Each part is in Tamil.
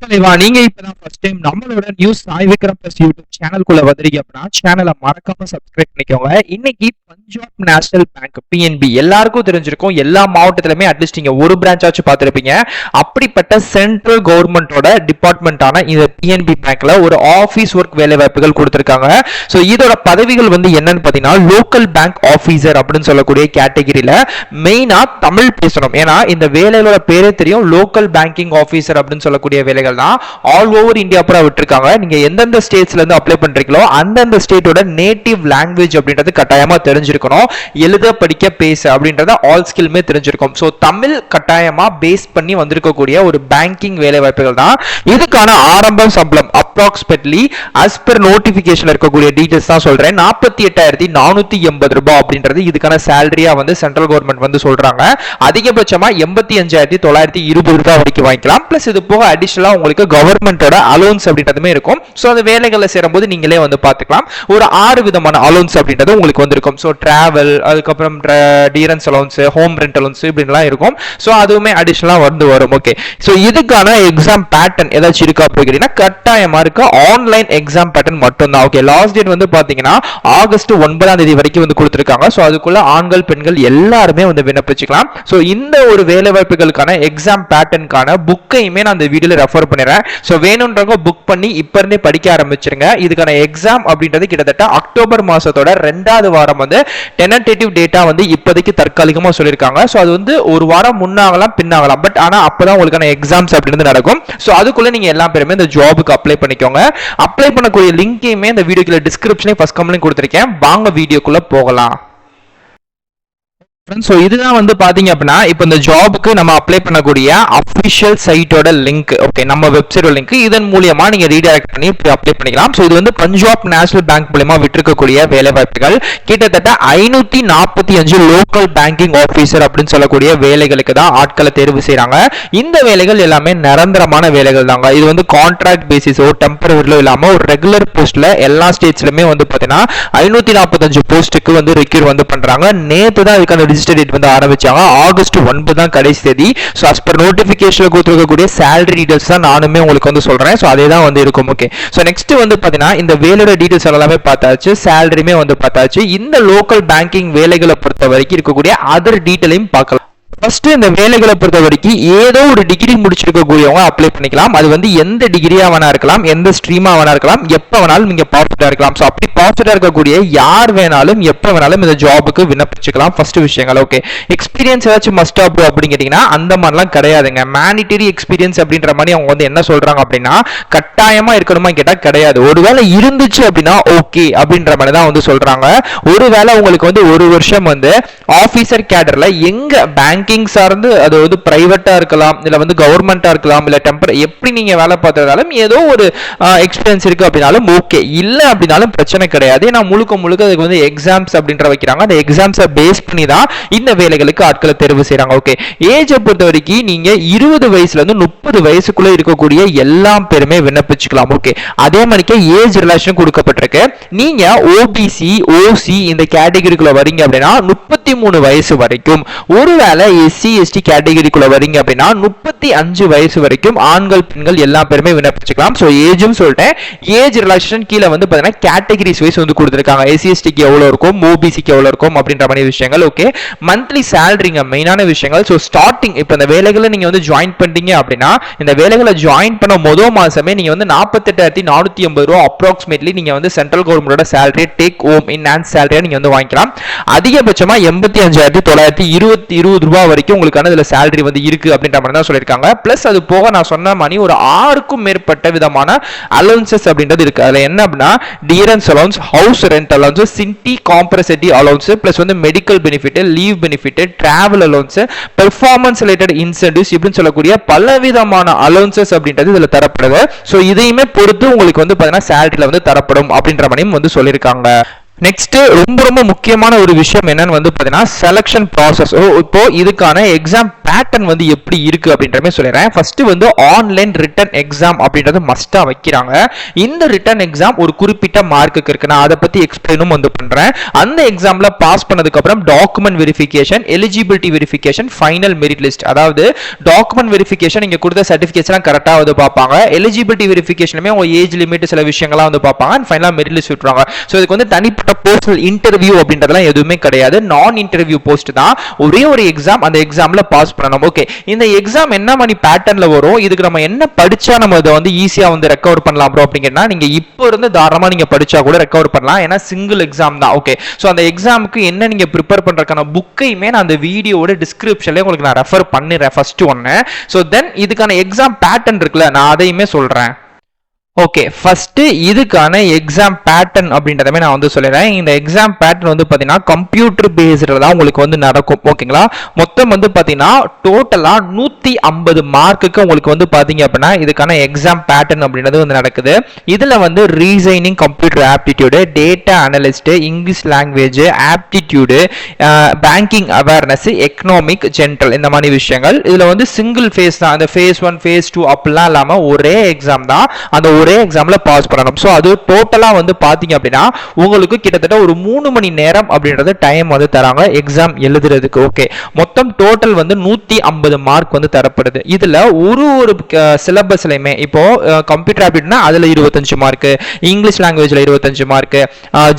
தலைவா, நீங்க இப்பதான் ஃபர்ஸ்ட் டைம் நம்மளோட news Sai Vikram plus YouTube சேனலுக்குள்ள வந்துறீங்க அப்படின்னா சேனலை மறக்காம சப்ஸ்கிரைப் பண்ணிக்கோங்க. இன்னைக்கு பஞ்சாப் நேஷனல் பேங்க் பிஎன்பி எல்லாருக்கும் தெரிஞ்சிருக்கும். எல்லா மாவட்டத்திலுமே அட்லீஸ்ட் நீங்க ஒரு பிரான்ச் ஆச்சு பார்த்திருப்பீங்க. அப்படிப்பட்ட சென்ட்ரல் கவர்மெண்டோட டிபார்ட்மெண்டான இந்த பிஎன்பி பேங்க்ல ஒரு ஆபீஸ் ஒர்க் வேலை வாய்ப்புகள் கொடுத்திருக்காங்க. ஸோ இதோட பதவிகள் வந்து என்னன்னு பாத்தீங்கன்னா லோக்கல் பேங்க் ஆபீசர் அப்படின்னு சொல்லக்கூடிய கேட்டகரியில மெயினா தமிழ் பேசணும். ஏன்னா இந்த வேலையோட பேரே தெரியும், லோக்கல் பேங்கிங் ஆபீசர் அப்படின்னு சொல்லக்கூடிய வேலைகள் தான் ஆல் ஓவர் இந்தியா பூரா விட்டுருக்காங்க. நீங்க எந்தெந்த ஸ்டேட்ஸ்ல இருந்து அப்ளை பண்றீங்களோ அந்தந்த ஸ்டேட்டோட நேட்டிவ் லாங்குவேஜ் அப்படின்றது கட்டாயமா தெரிஞ்சிருக்கணும். எழுத படிக்க பேச அப்படின்றத ஆல் ஸ்கில்மே தெரிஞ்சிருக்கும். ஸோ தமிழ் கட்டாயமா பேஸ் பண்ணி வந்திருக்கக்கூடிய ஒரு பேங்கிங் வேலை வாய்ப்புகள் தான். இதுக்கான ஆரம்ப சம்பளம் அப்ராக்சிமேட்லி as per நோட்டிபிகேஷன் இருக்கக்கூடிய டீடைல்ஸ் தான் சொல்றேன். 48,480 ரூபாய் அப்படின்றது இதுக்கான சேலரியா வந்து சென்ட்ரல் கவர்மெண்ட் வந்து சொல்றாங்க. அதிகபட்சமா 85,920 ரூபாய் வரைக்கும் வாங்கிக்கலாம். பிளஸ் இது போக அடிஷனலா உங்களுக்கு கவர்மெண்டோட அலோன்ஸ் அப்படின்றதுமே இருக்கும். ஸோ அந்த வேலைகளை சேரும்போது நீங்களே வந்து பார்த்துக்கலாம். ஒரு 6 விதமான அலோன்ஸ் அப்படின்றது உங்களுக்கு வந்திருக்கும். ஸோ டிராவல், அதுக்கப்புறம் dearness allowance, home rent allowance இப்படிலாம் இருக்கும். ஸோ அதுவுமே அடிஷனலா வந்து வரும். ஓகே, ஸோ இதுக்கான எக்ஸாம் பேட்டர்ன் ஏதாச்சும் இருக்கா அப்படின்னா கட்டாயமா இருக்கு. ஆன்லைன் எக்ஸாம் பேட்டர்ன் மட்டும் தான். ஓகே, லாஸ்ட் டேட் வந்து பாத்தீங்கன்னா ஆகஸ்ட் 9 வரைக்கும் வந்து கொடுத்திருக்காங்க. ஸோ அதுக்குள்ள ஆண்கள் பெண்கள் எல்லாருமே வந்து விண்ணப்பிச்சுக்கலாம். ஸோ இந்த ஒரு வேலை வாய்ப்புகளுக்கான எக்ஸாம் பேட்டர்னுக்கான புக்கையுமே நான் அந்த வீடியோல ரெஃபர் பண்ணிடுறேன். ஸோ வேணும்ன்றவங்க புக் பண்ணி இப்ப இருந்தே படிக்க ஆரம்பிச்சிருங்க. இதுக்கான எக்ஸாம் அப்படின்றது கிட்டத்தட்ட அக்டோபர் மாசத்தோட 2வது வாரம் வந்து டெனடேட்டிவ் டேட்டா வந்து இப்போதைக்கு தற்காலிகமா சொல்லியிருக்காங்க. ஸோ அது வந்து ஒரு வாரம் முன்னாகலாம் பின்னாகலாம். பட் ஆனா அப்பதான் உங்களுக்கான எக்ஸாம்ஸ் அப்படின்றது நடக்கும். ஸோ அதுக்குள்ள நீங்க எல்லா பேருமே இந்த ஜாபுக்கு அப்ளை பண்ணிக்கோங்க. அப்ளை பண்ணக்கூடிய லிங்கையுமே இந்த வீடியோக்குள்ள டிஸ்கிரிப்ஷன்ல ஃபர்ஸ்ட் கமெண்ட்ல கொடுத்திருக்கேன். வாங்க வீடியோக்குள்ள போகலாம். ஸோ இதுதான் வந்து பாத்தீங்க அப்படின்னா இப்போ இந்த ஜாபுக்கு நம்ம அப்ளை பண்ணக்கூடிய அஃபிஷியல் சைட்டோட லிங்க். ஓகே, நம்ம வெப்சைட்டோட லிங்க். இதன் மூலியமா நீங்க ரீடைரக்ட் பண்ணி அப்ளை பண்ணிக்கலாம். ஸோ இது வந்து பஞ்சாப் நேஷனல் பேங்க் மூலமா விட்டிருக்கக்கூடிய வேலை வாய்ப்புகள் கிட்டத்தட்ட 545 லோக்கல் பேங்கிங் ஆபீசர் அப்படின்னு சொல்லக்கூடிய வேலைகளுக்கு தான் ஆட்களை தேர்வு செய்யறாங்க. இந்த வேலைகள் எல்லாமே நிரந்தரமான வேலைகள் தாங்க. இது வந்து கான்ட்ராக்ட் பேசிஸோ டெம்பரரிலோ இல்லாம ஒரு ரெகுலர் போஸ்ட்ல எல்லா ஸ்டேட்ஸ்லயுமே வந்து பாத்தீங்கன்னா 545 போஸ்ட்டுக்கு வந்து ரெக்யூர் வந்து பண்றாங்க. நேத்து தான் இதுக்கான ரிஜிஸ்டர் டேட் வந்து ஆரம்பிச்சாங்க. ஆகஸ்ட் 9 தான் கடைசி தேதி. சோ as per நோட்டிபிகேஷன்ல கொடுத்திருக்கக்கூடிய salary details தான் நானுமே உங்களுக்கு வந்து சொல்றேன். சோ அதே தான் வந்து இருக்கும். ஓகே, சோ நெக்ஸ்ட் வந்து பாத்தீங்கன்னா இந்த வேலையோட டீடைல்ஸ் எல்லாமே பார்த்தாச்சு, சாலரியுமே வந்து பார்த்தாச்சு. இந்த லோக்கல் பேங்கிங் வேலைகளை பொறுத்த வரைக்கும் இருக்கக்கூடிய அதர் டீடைலையும் பார்க்கலாம். ஃபர்ஸ்ட் இந்த வேலைகளை பொறுத்த வரைக்கும் ஏதோ ஒரு டிகிரி முடிச்சிருக்கக்கூடியவங்க அப்ளை பண்ணிக்கலாம். அது வந்து எந்த டிகிரியா வேணா இருக்கலாம், எந்த ஸ்ட்ரீமா வேணா இருக்கலாம், எப்ப வேணாலும் நீங்க ப்ராஃபிட்டா இருக்கலாம். ஸோ அப்படி ப்ராஃபிட்டா இருக்கக்கூடிய யார் வேணாலும் எப்ப வேணாலும் இந்த ஜாபுக்கு விண்ணப்பிச்சுக்கலாம். ஃபர்ஸ்ட் விஷயங்கள். ஓகே, எக்ஸ்பீரியன்ஸ் ஏதாச்சும் மஸ்ட் அப் அப்படின்னு கேட்டீங்கன்னா அந்த மாதிரிலாம் கிடையாதுங்க. மேனிட்டரி எக்ஸ்பீரியன்ஸ் அப்படின்ற மாதிரி அவங்க வந்து என்ன சொல்றாங்க அப்படின்னா கட்டாயமா இருக்கணுமா கேட்டா கிடையாது. ஒருவேளை இருந்துச்சு அப்படின்னா ஓகே அப்படின்ற மாதிரி தான் வந்து சொல்றாங்க. ஒருவேளை உங்களுக்கு வந்து ஒரு வருஷம் வந்து ஆபீசர் கேடர்ல எங்க பேங்கிங் சார்ந்து அது வந்து பிரைவேட்டா இருக்கலாம், இல்ல வந்து கவர்மெண்டா இருக்கலாம், இல்ல டெம்பரரி எப்படி நீங்க வேலை பார்த்ததாலும் ஏதோ ஒரு எக்ஸ்பீரியன்ஸ் இருக்கு அப்படினாலும் ஓகே, இல்ல அப்படினாலும் பிரச்சனை கிடையாது. ஏன்னா முழுக்க முழுக்க அதுக்கு வந்து எக்ஸாம்ஸ் அப்படின்ற வைக்கிறாங்க. அந்த எக்ஸாம்ஸை பேஸ் பண்ணி தான் இந்த வேலைகளுக்கு ஆட்களை தேர்வு செய்யறாங்க. ஓகே, ஏஜை பொறுத்த வரைக்கும் நீங்க 20 வயசுல இருந்து 30 வயசுக்குள்ள இருக்கக்கூடிய எல்லா பேருமே விண்ணப்பிச்சுக்கலாம். ஓகே, அதே மாதிரிக்கே ஏஜ் ரிலேஷன் கொடுக்கப்பட்டிருக்கு. நீங்க ஓபிசி ஓசி இந்த கேட்டகரிக்குள்ள வரீங்க அப்படின்னா 33 வயசு வரைக்கும், ஒருவேளை எஸ்சி எஸ்டி கேட்டகரிக்குள்ள வரீங்க அப்படின்னா 35 வயசு வரைக்கும் ஆண்கள் பெண்கள் எல்லா பேருமே விண்ணப்பிச்சுக்கலாம். சோ ஏஜும் சொல்லிட்டேன். ஏஜ் ரிலாக்சேஷன் கீழே வந்து பாத்தீங்கன்னா கேட்டகரிஸ் வைஸ் வந்து கொடுத்திருக்காங்க. எஸ்சி எஸ்டிக்கு எவ்வளவு இருக்கும், ஓபிசிக்கு எவ்வளவு இருக்கும் அப்படின்ற மாதிரி விஷயங்கள். ஓகே, மந்த்லி சேலரிங்க மெயினான விஷயங்கள். சோ ஸ்டார்டிங் இப்போ இந்த வேலைகளை நீங்க வந்து ஜாயின் பண்ணிட்டீங்க அப்படின்னா இந்த வேலைகளை ஜாயின் பண்ண முதல் மாசமே நீங்க வந்து 48,480 ரூபாய் அப்ராக்சிமேட்லி நீங்க வந்து சென்ட்ரல் கவர்மெண்டோட salary take home in hand சேலரியா நீங்க வந்து வாங்கிக்கலாம். அதிகபட்சமா 85,920 ரூபாய் வரைக்கும் உங்களுக்கான இதுல சேலரி வந்து இருக்கு அப்படின்ற மாதிரி தான் சொல்லியிருக்காங்க. பிளஸ் அது போக நான் சொன்ன மாதிரி ஒரு 6க்கும் மேற்பட்ட விதமான அலோன்சஸ் அப்படின்றது இருக்கு. அதுல என்ன அப்படின்னா dearness allowance, house rent allowance, city compensatory allowance, plus வந்து medical benefit, leave benefit, travel allowance, performance related incentives இப்படின்னு சொல்லக்கூடிய பலவிதமான அலோன்சஸ் அப்படின்றது இதுல தரப்படுது. சோ இதையுமே பொறுத்து உங்களுக்கு வந்து பாத்தீங்கன்னா சேலரியில வந்து தரப்படும் அப்படின்ற மாதிரியும் வந்து சொல்லியிருக்காங்க. நெக்ஸ்ட் ரொம்ப ரொம்ப முக்கியமான ஒரு விஷயம் என்னன்னு வந்து பார்த்தீங்கன்னா செலக்ஷன் ப்ராசஸ். இப்போ இதுக்கான எக்ஸாம் பேட்டர்ன் வந்து எப்படி இருக்கு அப்படின்ற மாதிரி சொல்லிடுறேன். ஃபர்ஸ்ட் வந்து ஆன்லைன் ரிட்டன் எக்ஸாம் அப்படின்றது மஸ்டா வைக்கிறாங்க. இந்த ரிட்டன் எக்ஸாம் ஒரு குறிப்பிட்ட மார்க்குக்கு இருக்கு. நான் அதை பத்தி எக்ஸ்பிளைனும் வந்து பண்றேன். அந்த எக்ஸாம்ல பாஸ் பண்ணதுக்கு அப்புறம் document verification, eligibility verification, final merit list. அதாவது டாக்குமெண்ட் வெரிஃபிகேஷன் நீங்க கொடுத்த சர்டிஃபிகேட்ஸ் எல்லாம் கரெக்டா வந்து பார்ப்பாங்க. எலிஜிபிலிட்டி வெரிஃபிகேஷனுமே உங்க ஏஜ் லிமிட் சில விஷயங்கள்லாம் வந்து பார்ப்பாங்க. அண்ட் ஃபைனலா மெரிட் லிஸ்ட் விட்டுருவாங்க. ஸோ இதுக்கு வந்து தனிப்பட்ட பர்சனல் இன்டர்வியூ அப்படின்றதெல்லாம் எதுவுமே கிடையாது. நான் இன்டர்வியூ போஸ்ட் தான். ஒரே ஒரு எக்ஸாம், அந்த எக்ஸாம்ல பாஸ் பண்ணணும். ஓகே, இந்த எக்ஸாம் என்ன மாதிரி பேட்டர்ன்ல வரும், இதுக்கு நம்ம என்ன படிச்சா நம்ம இதை வந்து ஈஸியா வந்து ரெக்கவர் பண்ணலாம் ப்ரோ அப்படிங்கன்னா, நீங்க இப்போ இருந்து தாராளமா நீங்க படிச்சா கூட ரெக்கவர் பண்ணலாம். ஏன்னா சிங்கிள் எக்ஸாம் தான். ஓகே, ஸோ அந்த எக்ஸாமுக்கு என்ன நீங்க ப்ரிப்பேர் பண்றதுக்கான புக்கையுமே நான் அந்த வீடியோட டிஸ்கிரிப்ஷன்ல உங்களுக்கு நான் ரெஃபர் பண்ணிடுறேன் ஃபர்ஸ்ட் ஒன்னு. ஸோ தென் இதுக்கான எக்ஸாம் பேட்டர்ன் இருக்குல்ல, நான் அதையுமே சொல்றேன். ஓகே, ஃபர்ஸ்ட் இதுக்கான எக்ஸாம் பேட்டர்ன் அப்படின்றதமே நான் வந்து சொல்லிடுறேன். இந்த எக்ஸாம் பேட்டர்ன் வந்து பார்த்தீங்கன்னா கம்ப்யூட்டர் பேஸ்டில் தான் உங்களுக்கு வந்து நடக்கும். ஓகேங்களா, மொத்தம் வந்து பார்த்தீங்கன்னா டோட்டலா 150 மார்க்குக்கு உங்களுக்கு வந்து பார்த்தீங்க அப்படின்னா இதுக்கான எக்ஸாம் பேட்டர்ன் அப்படின்றது வந்து நடக்குது. இதுல வந்து reasoning, computer aptitude, data analyst, English language, aptitude, banking awareness, economic, general, இந்த மாதிரி விஷயங்கள். இதுல வந்து சிங்கிள் ஃபேஸ் தான். அந்த ஃபேஸ் 1 ஃபேஸ் 2 அப்படிலாம் இல்லாம ஒரே எக்ஸாம் தான். அந்த ஒரே எக்ஸாம்ல பாஸ் பண்ணணும். சோ அது டோட்டலா வந்து பாத்தீங்க அப்படின்னா உங்களுக்கு கிட்டத்தட்ட ஒரு 3 மணி நேரம் அப்படின்றது டைம் வந்து தராங்க எக்ஸாம் எழுதுறதுக்கு. ஓகே, மொத்தம் டோட்டல் வந்து 150 மார்க் வந்து தரப்படுது. இதுல ஒரு சிலபஸ்லயுமே இப்போ கம்ப்யூட்டர் ஆப்டிட்னா அதுல 25 மார்க், இங்கிலீஷ் லாங்குவேஜ்ல 25 மார்க்,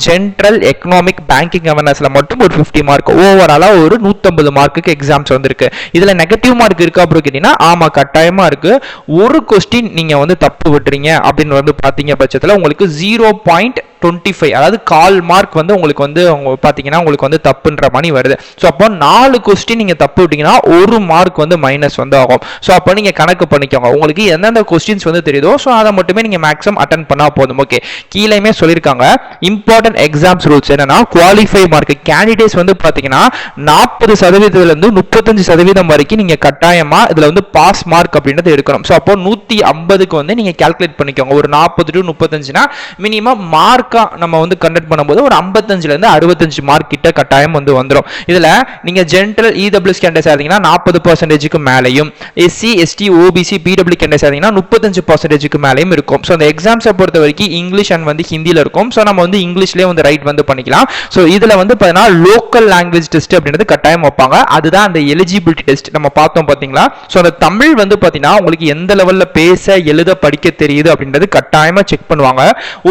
ஜென்ரல், எக்கனாமிக், பேங்கிங் அவேர்னஸ்ல மட்டும் ஒரு 50 மார்க், ஓவராலா ஒரு 150 மார்க்குக்கு எக்ஸாம்ஸ் வந்திருக்கு. இதுல நெகட்டிவ் மார்க் இருக்கா அப்படின்னு கேட்டீங்கன்னா ஆமா, கட்டாயமா இருக்கு. ஒரு கொஸ்டின் நீங்க வந்து தப்பு விட்டுறீங்க அப்படின்னு வந்து பாத்தீங்க பட்சத்துல உங்களுக்கு 0.25, அதாவது 1/4 மார்க் வந்து உங்களுக்கு வந்து பாத்தீங்கன்னா உங்களுக்கு வந்து தப்புன்ற மாதிரி வருது. ஸோ அப்போ 4 கொஸ்டின் நீங்க தப்பு விட்டீங்கன்னா 1 மார்க் வந்து மைனஸ் வந்து ஆகும். ஸோ அப்போ நீங்க கணக்கு பண்ணிக்கோங்க, உங்களுக்கு எந்தெந்த கொஸ்டின்ஸ் வந்து தெரியுதோ ஸோ அதை மட்டுமே நீங்க மேக்ஸிமம் அட்டன் பண்ணா போதும். ஓகே, கீழேயுமே சொல்லியிருக்காங்க இம்பார்ட்டன்ட் எக்ஸாம்ஸ் ரூல்ஸ் என்னன்னா, குவாலிஃபை மார்க் கேண்டிடேட்ஸ் வந்து பாத்தீங்கன்னா 40% இருந்து 35% வரைக்கும் நீங்க கட்டாயமா இதுல வந்து பாஸ் மார்க் அப்படின்றது எடுக்கணும். ஸோ அப்போ 150க்கு வந்து நீங்க கால்குலேட் பண்ணிக்கோங்க. ஒரு 40 to 35னா மினிமம் மார்க்கா நம்ம வந்து கண்டக்ட் பண்ணும்போது ஒரு 55ல இருந்து 65 மார்க் கிட்ட கட்டாயம் வந்து வந்துரும். இதுல நீங்க ஜெனரல் இடபிள்யூஎஸ் கேண்டிடேட்ஸ் ஆதீங்கன்னா 40%க்கு மேலயும், SC ST OBC PW candidates ஆதீங்கன்னா 35%க்கு மேலயும் இருக்கும். சோ அந்த எக்ஸாம்ஸை பொறுத்த வரைக்கும் இங்கிலீஷ் அண்ட் வந்து ஹிந்தில இருக்கும். சோ நம்ம வந்து இங்கிலீஷ்லயே வந்து ரைட் வந்து பண்ணிக்கலாம். சோ இதுல வந்து பாத்தீங்கன்னா லோக்கல் லாங்குவேஜ் டெஸ்ட் அப்படின்றது கட்டாயம் வைப்பாங்க. அதுதான் அந்த எலிஜிபிலிட்டி டெஸ்ட் நம்ம பார்த்தோம் பாத்தீங்களா. சோ அந்த தமிழ் வந்து பாத்தீங்கன்னா உங்களுக்கு எந்த லெவல்ல பேச எழுத படிக்க தெரியுது அப்படின்றது கட்டாயமா செக் பண்ணுவாங்க.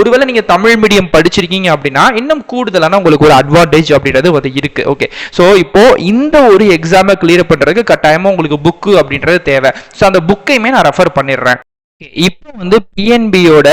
ஒருவேளை நீங்க தமிழ் மீடியம் படிச்சிருக்கீங்க அப்படின்னா இன்னும் கூடுதலான உங்களுக்கு ஒரு அட்வான்டேஜ் அப்படின்றது வந்து இருக்கு. ஓகே, சோ இப்போ இந்த ஒரு எக்ஸாமை கிளியர் பண்றதுக்கு கட்டாயமா உங்களுக்கு புக் அப்படின்றது தேவை. சோ அந்த புக்கையுமே நான் ரெஃபர் பண்ணிடுறேன். இப்போ வந்து பிஎன்பியோட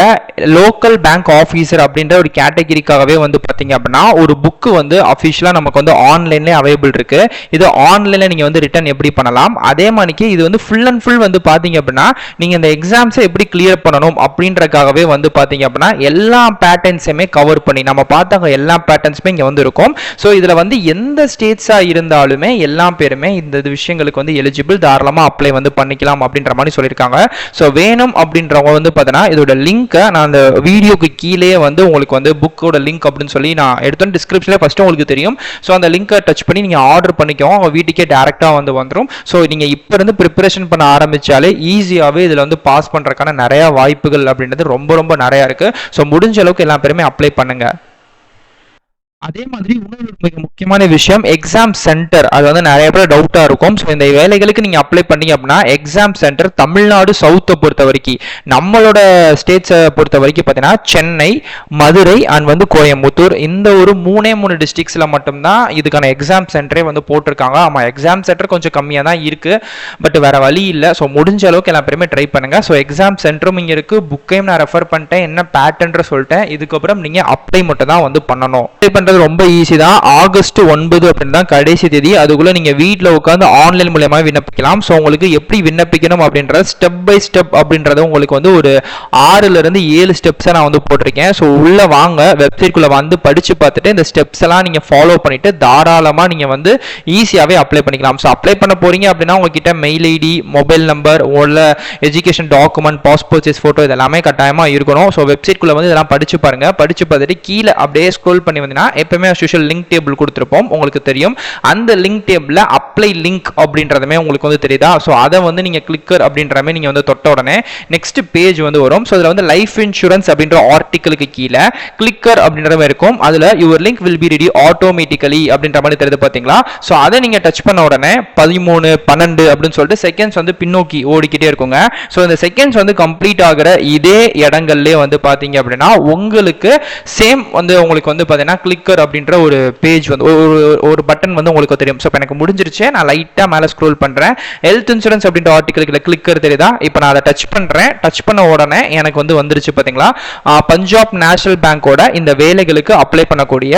லோக்கல் பேங்க் ஆஃபீஸர் அப்படின்ற ஒரு கேட்டகரிக்காகவே வந்து பார்த்தீங்க அப்படின்னா ஒரு புக்கு வந்து அஃபிஷியலாக நமக்கு வந்து ஆன்லைன்லேயே அவைலபிள் இருக்கு. இது ஆன்லைனில் நீங்கள் வந்து ரிட்டர்ன் எப்படி பண்ணலாம், அதே மாதிரிக்கு இது வந்து ஃபுல் அண்ட் ஃபுல் வந்து பார்த்தீங்க அப்படின்னா நீங்கள் இந்த எக்ஸாம்ஸை எப்படி கிளியர் பண்ணணும் அப்படின்றக்காகவே வந்து பார்த்தீங்க அப்படின்னா எல்லா பேட்டர்ன்ஸுமே கவர் பண்ணி நம்ம பார்த்தாங்க எல்லா பேட்டர்ன்ஸுமே இங்கே வந்து இருக்கும். ஸோ இதில் வந்து எந்த ஸ்டேட்ஸாக இருந்தாலுமே எல்லா பேருமே இந்த விஷயங்களுக்கு வந்து எலிஜிபிள், தாராளமாக அப்ளை வந்து பண்ணிக்கலாம் அப்படின்ற மாதிரி சொல்லியிருக்காங்க. ஸோ வேணும் அப்படின்றவங்க வந்து பார்த்தீங்கன்னா இதோட லிங்கை நான் அந்த வீடியோக்கு கீழே வந்து உங்களுக்கு வந்து புக்கோட லிங்க் அப்படின்னு சொல்லி நான் எடுத்தோம் டிஸ்கிரிப்ஷனில் ஃபர்ஸ்ட் உங்களுக்கு தெரியும். ஸோ அந்த லிங்கை டச் பண்ணி நீங்கள் ஆர்டர் பண்ணிக்கோங்க, உங்கள் வீட்டுக்கே டேரெக்டாக வந்து வந்துடும். ஸோ நீங்கள் இப்போ இருந்து ப்ரிப்பரேஷன் பண்ண ஆரம்பித்தாலே ஈஸியாகவே இதில் வந்து பாஸ் பண்ணுறதுக்கான நிறையா வாய்ப்புகள் அப்படின்றது ரொம்ப ரொம்ப நிறையா இருக்குது. ஸோ முடிஞ்ச அளவுக்கு எல்லா பேருமே அப்ளை பண்ணுங்கள். அதே மாதிரி இன்னொரு மிக முக்கியமான விஷயம் எக்ஸாம் சென்டர். அது வந்து நிறைய பேர் டவுட்டா இருக்கும். ஸோ இந்த வேலைகளுக்கு நீங்க அப்ளை பண்ணீங்க அப்படின்னா எக்ஸாம் சென்டர் தமிழ்நாடு சவுத்தை பொறுத்த வரைக்கும், நம்மளோட ஸ்டேட்ஸை பொறுத்த வரைக்கும் பார்த்தீங்கன்னா சென்னை, மதுரை அண்ட் வந்து கோயம்புத்தூர், இந்த ஒரு 3 டிஸ்ட்ரிக்ஸ்ல மட்டும்தான் இதுக்கான எக்ஸாம் சென்டரே வந்து போட்டிருக்காங்க. ஆமா, எக்ஸாம் சென்டர் கொஞ்சம் கம்மியாக தான் இருக்கு, பட் வேற வழி இல்லை. ஸோ முடிஞ்ச அளவுக்கு எல்லா பேருமே ட்ரை பண்ணுங்க. ஸோ எக்ஸாம் சென்டரும் இங்கே இருக்கு, புக்கையும் நான் ரெஃபர் பண்ணிட்டேன், என்ன பேட்டர்ன்ற சொல்லிட்டேன். இதுக்கப்புறம் நீங்க அப்ளை மட்டும் தான் வந்து பண்ணணும். அப்ளை பண்ற பண்றது ரொம்ப ஈஸி தான். ஆகஸ்ட் 9 அப்படின்னு தான் கடைசி தேதி. அதுக்குள்ள நீங்க வீட்டில் உட்காந்து ஆன்லைன் மூலமா விண்ணப்பிக்கலாம். ஸோ உங்களுக்கு எப்படி விண்ணப்பிக்கணும் அப்படின்றத ஸ்டெப் பை ஸ்டெப் அப்படின்றத உங்களுக்கு வந்து ஒரு 6ல இருந்து 7 ஸ்டெப்ஸை நான் வந்து போட்டிருக்கேன். ஸோ உள்ள வாங்க, வெப்சைட்குள்ள வந்து படிச்சு பார்த்துட்டு இந்த ஸ்டெப்ஸ் எல்லாம் நீங்க ஃபாலோ பண்ணிட்டு தாராளமா நீங்க வந்து ஈஸியாவே அப்ளை பண்ணிக்கலாம். ஸோ அப்ளை பண்ண போறீங்க அப்படின்னா உங்ககிட்ட மெயில் ஐடி, மொபைல் நம்பர், உள்ள education document, passport size photo இதெல்லாமே கட்டாயமா இருக்கணும். ஸோ வெப்சைட்குள்ள வந்து இதெல்லாம் படிச்சு பாருங்க. படிச்சு பார்த்துட்டு கீழே அப்படியே ஸ்க்ரோல் பண்ணி வந்தீங்கன்னா எப்பவுமே அஸ்யூஷுவல் லிங்க் டேபிள் கொடுத்துருப்போம், உங்களுக்கு தெரியும். அந்த லிங்க் டேபிள்ல அப்ளை லிங்க் அப்படின்றதுமே உங்களுக்கு வந்து தெரியுதா? ஸோ அதை வந்து நீங்க கிளிக்கர் அப்படின்றமே நீங்க வந்து தொட்ட உடனே நெக்ஸ்ட் பேஜ் வந்து வரும். ஸோ அதில் வந்து லைஃப் இன்சூரன்ஸ் அப்படின்ற ஆர்டிக்கலுக்கு கீழே கிளிக்கர் அப்படின்றத இருக்கும். அதில் your link will be ready automatically அப்படின்ற மாதிரி தெரியுது பார்த்தீங்களா? ஸோ அதை நீங்க டச் பண்ண உடனே 13, 12 அப்படின்னு சொல்லிட்டு செகண்ட்ஸ் வந்து பின்னோக்கி ஓடிக்கிட்டே இருக்குங்க. ஸோ இந்த செகண்ட்ஸ் வந்து கம்ப்ளீட் ஆகிற இதே இடங்கள்லேயே வந்து பார்த்தீங்க அப்படின்னா உங்களுக்கு சேம் வந்து உங்களுக்கு வந்து பார்த்தீங்கன்னா கிளிக்கர் அப்படின்ற ஒரு பேஜ் வந்து ஒரு பட்டன் வந்து உங்களுக்கு தெரியும். ஸோ இப்போ எனக்கு முடிஞ்சிருச்சு, நான் லைட்டாக மேலே ஸ்க்ரோல் பண்ணுறேன். ஹெல்த் இன்சூரன்ஸ் அப்படின்ற ஆர்டிக்கலுக்கு கிளிக்கர் தெரியுதா? இப்போ நான் அதை டச் பண்ணுறேன். டச் பண்ண உடனே எனக்கு வந்து வந்துருச்சு பார்த்தீங்களா? பஞ்சாப் நேஷனல் பேங்கோட இந்த வேலைகளுக்கு அப்ளை பண்ணக்கூடிய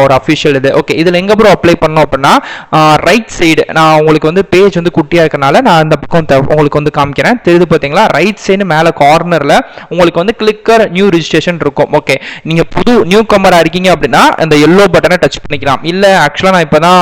ஒரு அஃபிஷியல் இது. ஓகே, இதில் எங்கே ப்ரோ அப்ளை பண்ணோம் அப்படின்னா ரைட் சைடு, நான் உங்களுக்கு வந்து பேஜ் வந்து குட்டியாக இருக்கனால நான் அந்த பக்கம் உங்களுக்கு வந்து காமிக்கிறேன். தெரியுது பார்த்தீங்களா? ரைட் சைடு மேலே கார்னரில் உங்களுக்கு வந்து கிளிக்கர் நியூ ரிஜிஸ்ட்ரேஷன் இருக்கும். ஓகே, நீங்கள் புது நியூ கமராக இருக்கீங்க அப்படின்னா அந்த எல்லோ பட்டனை டச் பண்ணிக்கலாம். இல்லை ஆக்சுவலாக நான் இப்போ தான்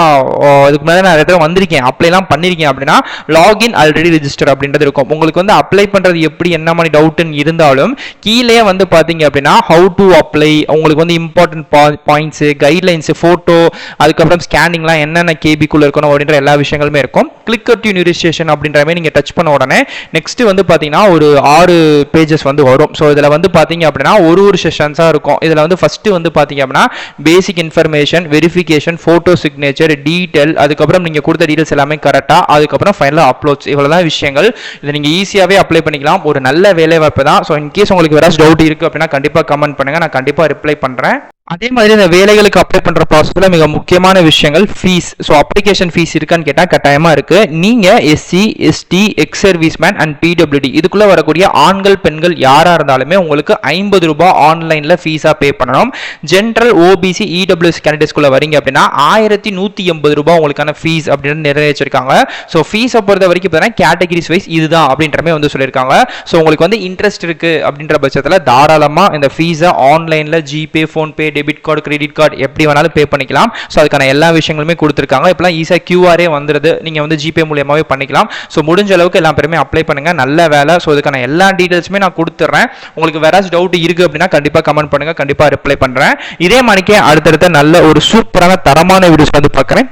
இதுக்கு மேலே நான் இடத்துல வந்திருக்கேன், அப்ளைலாம் பண்ணியிருக்கேன் அப்படின்னா லாகின் ஆல்ரெடி ரிஜிஸ்டர் அப்படின்றது இருக்கும். உங்களுக்கு வந்து அப்ளை பண்ணுறது எப்படி என்ன மாதிரி டவுட்டுன்னு இருந்தாலும் கீழே வந்து பார்த்தீங்க அப்படின்னா ஹவு டு அப்ளை, உங்களுக்கு வந்து இம்பார்ட்டன்ட் பாயிண்ட்ஸு, கைட்லைன்ஸு, ஃபோட்டோ, அதுக்கப்புறம் ஸ்கேனிங்லாம் என்னென்ன கேபிக்குள்ளே இருக்கணும் அப்படின்ற எல்லா விஷயங்களுமே இருக்கும். கிளிக்கர் டு நியூ ரிஜிஸ்ட்ரேஷன் அப்படின்ற மாதிரி நீங்கள் டச் பண்ண உடனே நெக்ஸ்ட் வந்து பார்த்தீங்கன்னா ஒரு 6 பேஜஸ் வந்து வரும். ஸோ இதில் வந்து பார்த்தீங்க அப்படின்னா ஒரு செஷன்ஸாக இருக்கும். இதில் வந்து ஃபர்ஸ்ட் வந்து பார்த்தீங்க அப்படின்னா பேசிக் information, verification, photo signature, detail, அதுக்கப்புறம் நீங்கள் கொடுத்த டீட்டெயில்ஸ் எல்லாமே கரெக்டாக, அதுக்கப்புறம் ஃபைனலாக அப்லோட்ஸ். இவ்வளோதான் விஷயங்கள். இதை நீங்கள் ஈஸியாகவே அப்ளை பண்ணிக்கலாம். ஒரு நல்ல வேலை வாய்ப்பு தான். ஸோ இன்கேஸ் உங்களுக்கு வேற டவுட் இருக்குது அப்படின்னா கண்டிப்பாக கமெண்ட் பண்ணுங்கள், நான் கண்டிப்பாக ரிப்ளை பண்ணுறேன். அதே மாதிரி இந்த வேலைகளுக்கு அப்ளை பண்ற ப்ராசஸ்ல மிக முக்கியமான விஷயங்கள் ஃபீஸ். ஸோ அப்ளிகேஷன் ஃபீஸ் இருக்கான்னு கேட்டால் கட்டாயமா இருக்கு. நீங்க SC, ST, ex serviceman and PWD இதுக்குள்ள வரக்கூடிய ஆண்கள் பெண்கள் யாரா இருந்தாலுமே உங்களுக்கு 50 ரூபாய் ஆன்லைன்ல ஃபீஸா பே பண்ணணும். ஜென்ரல், ஓபிசி, இடபிள்யூஎஸ் கேண்டிடேட்ஸ்குள்ள வரீங்க அப்படின்னா 1180 ரூபாய் உங்களுக்கான ஃபீஸ் அப்படின்னு நிறைவேற்றிருக்காங்க. ஸோ ஃபீஸை பொறுத்த வரைக்கும் பார்த்தீங்கன்னா கேட்டகரிஸ் வைஸ் இதுதான் அப்படின்றமே வந்து சொல்லியிருக்காங்க. ஸோ உங்களுக்கு வந்து இன்ட்ரெஸ்ட் இருக்கு அப்படின்ற பட்சத்தில் தாராளமா இந்த ஃபீஸை ஆன்லைன்ல GPay, PhonePe, debit card, credit card எப்படி வேணாலும் பே பண்ணிக்கலாம். ஸோ அதுக்கான எல்லா விஷயங்களுமே கொடுத்துருக்காங்க. இப்பெல்லாம் ஈஸியாக கியூஆரே வந்துடுது, நீங்கள் வந்து ஜிபே மூலியமாகவே பண்ணிக்கலாம். ஸோ முடிஞ்ச அளவுக்கு எல்லா பேருமே அப்ளை பண்ணுங்க, நல்ல வேலை. ஸோ இதுக்கான எல்லா டீட்டெயில்ஸுமே நான் கொடுத்துட்றேன். உங்களுக்கு வேற டவுட் இருக்கு அப்படின்னா கண்டிப்பாக கமெண்ட் பண்ணுங்க, கண்டிப்பாக ரிப்ளை பண்ணுறேன். இதே மாதிரிக்கே அடுத்தடுத்த நல்ல ஒரு சூப்பரான தரமான வீடியோஸ் வந்து பார்க்குறேன்.